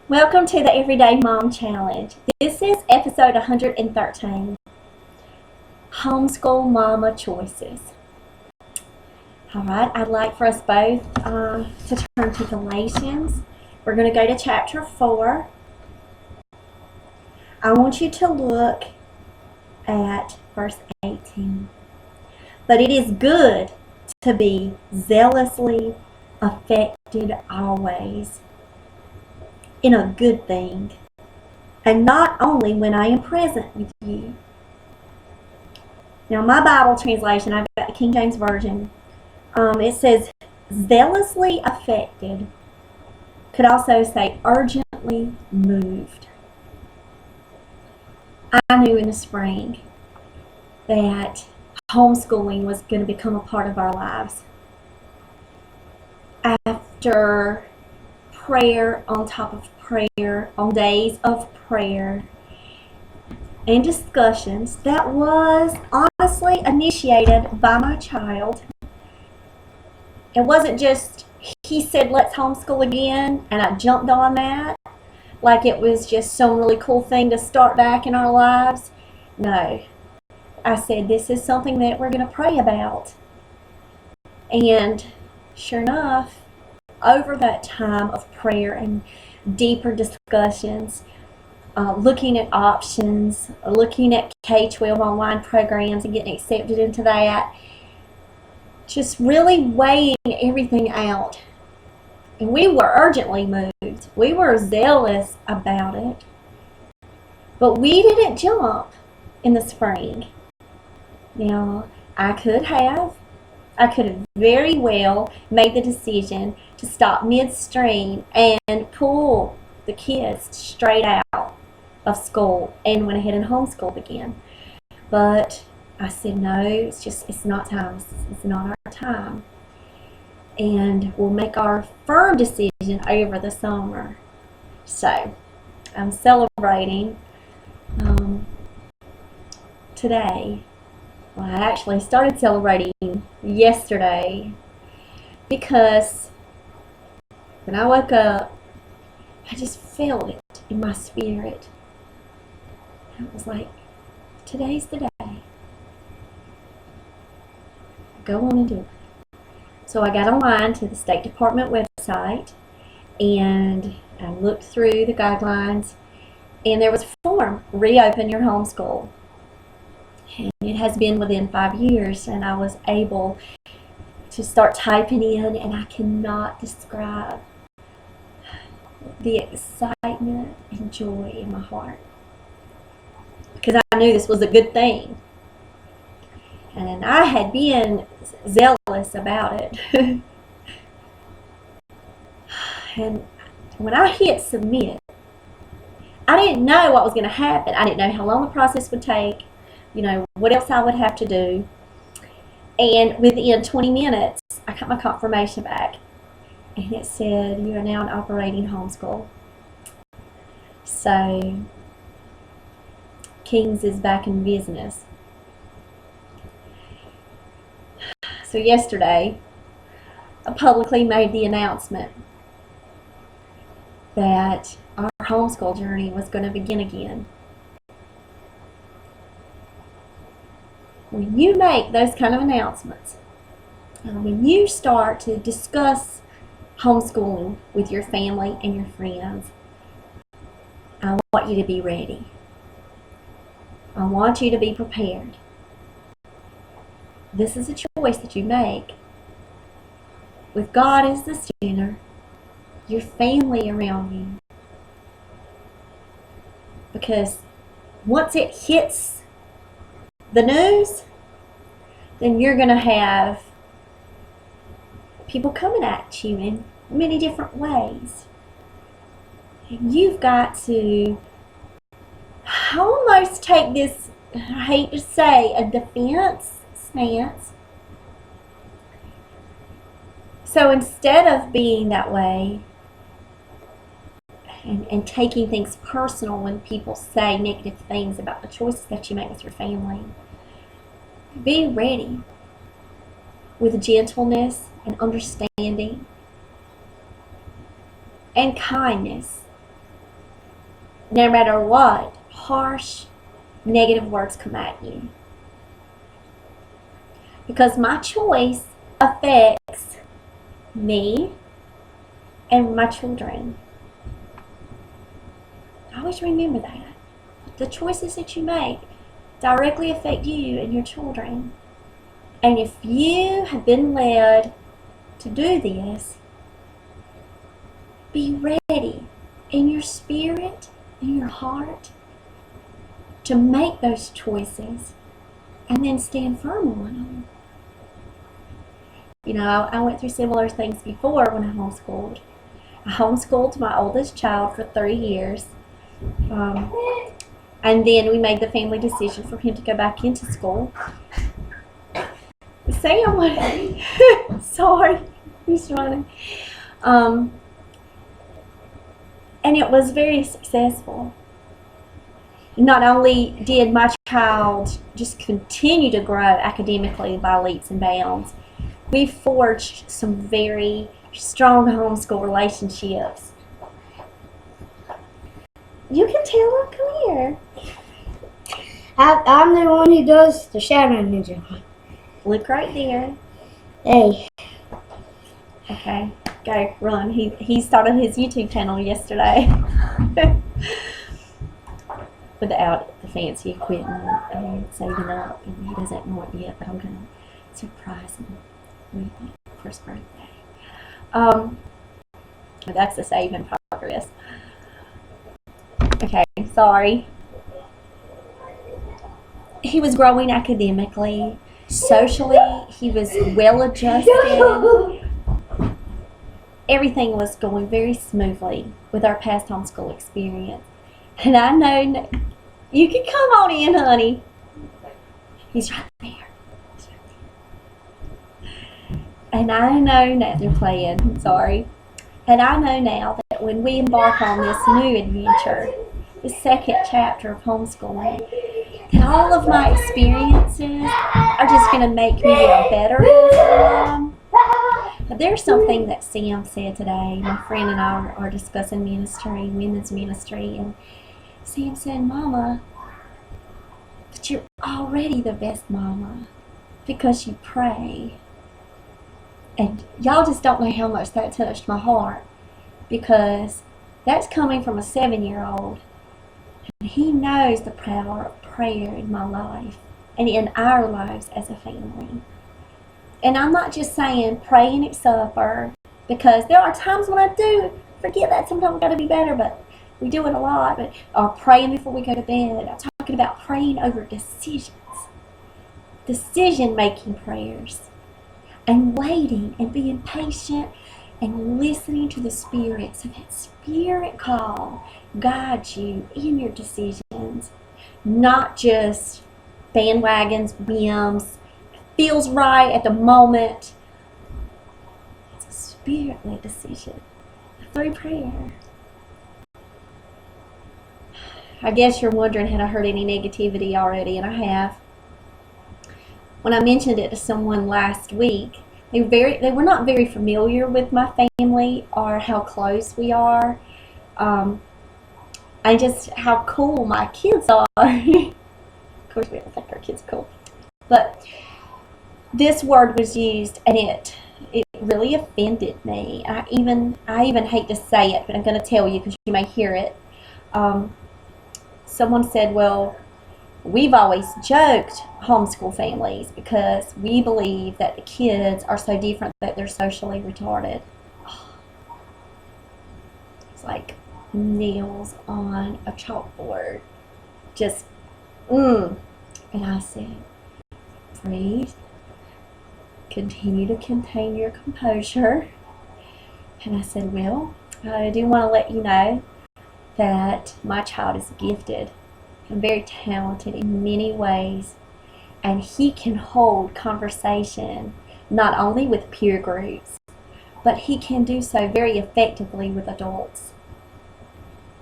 Welcome to the Everyday Mom Challenge. This is episode 113, Homeschool Mama Choices. Alright, I'd like for us both to turn to Galatians. We're going to go to chapter 4. I want you to look at verse 18. But it is good to be zealously affected always in a good thing, and not only when I am present with you. Now, my Bible translation, I've got the King James Version. It says zealously affected. Could also say urgently moved. I knew in the spring that homeschooling was going to become a part of our lives. After prayer on top of prayer, on days of prayer and discussions that was honestly initiated by my child. It wasn't just he said let's homeschool again and I jumped on that like it was just some really cool thing to start back in our lives. No, I said this is something that we're going to pray about. And sure enough, over that time of prayer and deeper discussions, looking at options, looking at K-12 online programs and getting accepted into that, just really weighing everything out. And we were urgently moved. We were zealous about it. But we didn't jump in the spring. Now, I could have very well made the decision to stop midstream and pull the kids straight out of school and went ahead and homeschooled again. But I said, no, it's not time. It's not our time. And we'll make our firm decision over the summer. So, I'm celebrating today. Well, I actually started celebrating yesterday because when I woke up, I just felt it in my spirit. And it was like, today's the day. Go on and do it. So I got online to the State Department website and I looked through the guidelines, and there was a form, reopen your homeschool. And it has been within 5 years, and I was able to start typing in, and I cannot describe the excitement and joy in my heart, because I knew this was a good thing. And I had been zealous about it. And when I hit submit, I didn't know what was going to happen. I didn't know how long the process would take, what else I would have to do. And within 20 minutes, I got my confirmation back. And it said, you are now an operating homeschool. So, Kings is back in business. So yesterday, I publicly made the announcement that our homeschool journey was going to begin again. When you make those kind of announcements, when you start to discuss homeschooling with your family and your friends, I want you to be ready. I want you to be prepared. This is a choice that you make with God as the center, your family around you. Because once it hits the news, then you're going to have people coming at you in many different ways. And you've got to almost take this, I hate to say, a defense stance. So instead of being that way and taking things personal when people say negative things about the choices that you make with your family, be ready with gentleness and understanding and kindness no matter what harsh, negative words come at you. Because my choice affects me and my children. Always remember that. The choices that you make directly affect you and your children. And if you have been led to do this, be ready in your spirit, in your heart, to make those choices and then stand firm on them. You know, I went through similar things before when I homeschooled. I homeschooled my oldest child for 3 years. And then we made the family decision for him to go back into school. Sam, sorry, he's running. And it was very successful. Not only did my child just continue to grow academically by leaps and bounds, we forged some very strong homeschool relationships. You can tell him, come here. I'm the one who does the shadow ninja. Look right there. Hey. Okay, go, run. He started his YouTube channel yesterday. Without the fancy equipment and saving up, and he doesn't know it yet, but I'm going to surprise him with it for his birthday. But that's the save in progress. Okay, sorry. He was growing academically, socially, he was well adjusted. Everything was going very smoothly with our past homeschool experience. And I know, you can come on in, honey. He's right there. And I know now, they're playing, I'm sorry. And I know now that when we embark on this new adventure, the second chapter of homeschooling, that all of my experiences are just going to make me a better mom. But there's something that Sam said today. My friend and I are discussing ministry, women's ministry, and Sam said, Mama, but you're already the best mama because you pray. And y'all just don't know how much that touched my heart, because that's coming from a 7-year-old. And he knows the power of prayer in my life and in our lives as a family. And I'm not just saying praying at supper, because there are times when I do forget that. Sometimes I've got to be better, but we do it a lot. But or praying before we go to bed. I'm talking about praying over decisions, decision-making prayers, and waiting and being patient and listening to the Spirit, so that Spirit call guides you in your decisions, not just bandwagons, whims, feels right at the moment. It's a Spirit-led decision through prayer. I guess you're wondering, had I heard any negativity already? And I have. When I mentioned it to someone last week, they were not very familiar with my family or how close we are, and just how cool my kids are. Of course, we don't think our kids are cool, but this word was used, and it really offended me. I even hate to say it, but I'm going to tell you because you may hear it. Someone said, well, we've always joked homeschool families because we believe that the kids are so different that they're socially retarded. It's like nails on a chalkboard. Just, And I said, please continue to contain your composure. And I said, well, I do want to let you know that my child is gifted and very talented in many ways, and he can hold conversation not only with peer groups, but he can do so very effectively with adults,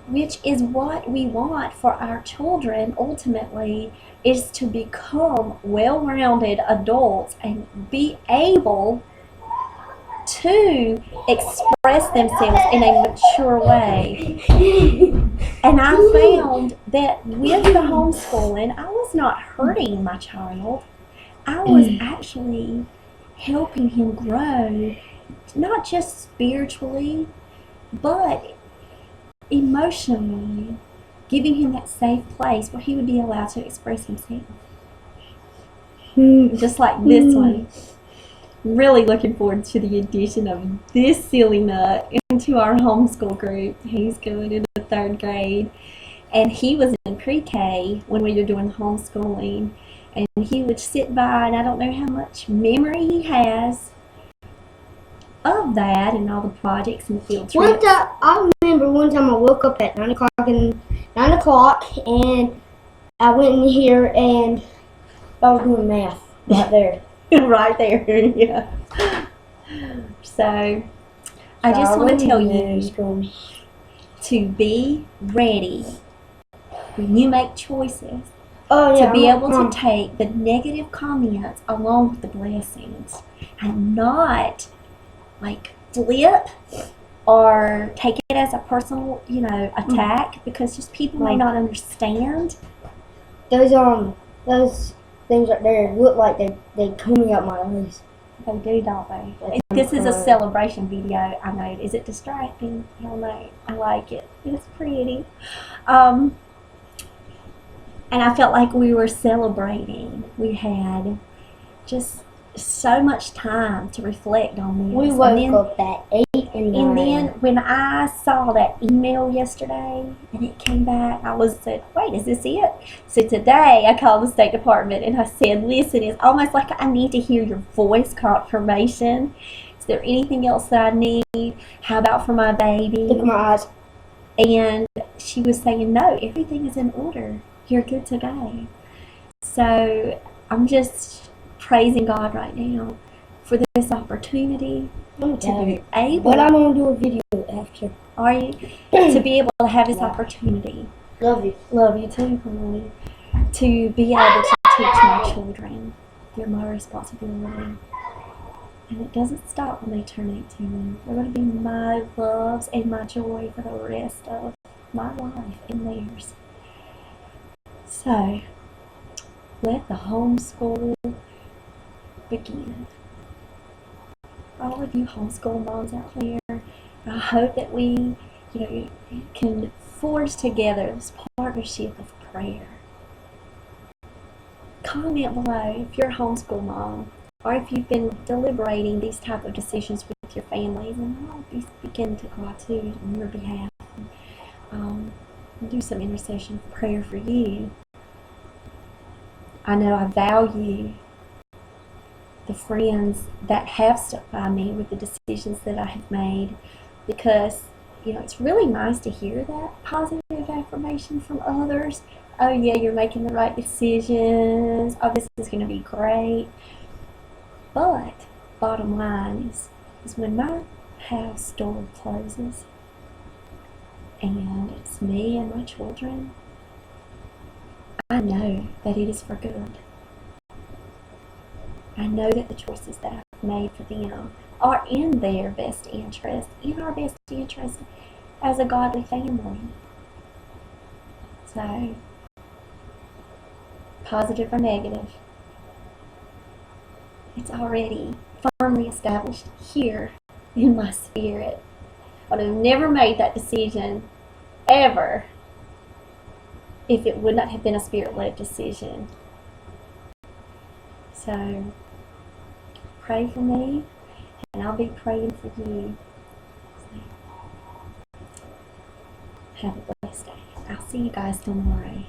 which is what we want for our children ultimately, is to become well-rounded adults and be able to express themselves in a mature way. And I found that with the homeschooling, I was not hurting my child. I was actually helping him grow, not just spiritually, but emotionally, giving him that safe place where he would be allowed to express himself. Just like this one. Really looking forward to the addition of this silly nut into our homeschool group. He's going into the 3rd grade, and he was in pre-K when we were doing homeschooling, and he would sit by, and I don't know how much memory he has of that and all the projects and field trips. I remember one time I woke up at 9 o'clock and I went in here and I was doing math right there. Right there, yeah. So, I just want to tell you to be ready when you make choices to be able to take the negative comments along with the blessings and not like flip or take it as a personal, attack, because just people may not understand. Those things right there look like they coming up my eyes. They do, don't they? This is a celebration video I made. Is it distracting? Hell no. I like it. It's pretty. And I felt like we were celebrating. We had just so much time to reflect on this. We woke up at 8 and 9. And then when I saw that email yesterday and it came back, I said, wait, is this it? So today I called the State Department and I said, listen, it's almost like I need to hear your voice confirmation. Is there anything else that I need? How about for my baby? Look at my eyes. And she was saying, no, everything is in order. You're good to go. So I'm just praising God right now for this opportunity to be able. But I'm going to do a video after. Are you? To be able to have this opportunity. Love you. Love you too, honey. To be able to teach my children. They're my responsibility. And it doesn't stop when they turn 18. They're going to be my loves and my joy for the rest of my life and theirs. So, let the homeschool begin. All of you homeschool moms out there, I hope that we, can forge together this partnership of prayer. Comment below if you're a homeschool mom, or if you've been deliberating these type of decisions with your families, and I'll be speaking to God too on your behalf. And do some intercession prayer for you. I know I value the friends that have stuck by me with the decisions that I have made, because it's really nice to hear that positive affirmation from others. Oh yeah, you're making the right decisions. Oh, this is going to be great. But bottom line is when my house door closes and it's me and my children, I know that it is for good. I know that the choices that I've made for them are in their best interest, in our best interest as a godly family. So, positive or negative, it's already firmly established here in my spirit. I would have never made that decision ever if it would not have been a spirit-led decision. So, pray for me, and I'll be praying for you. So, have a blessed day. I'll see you guys tomorrow.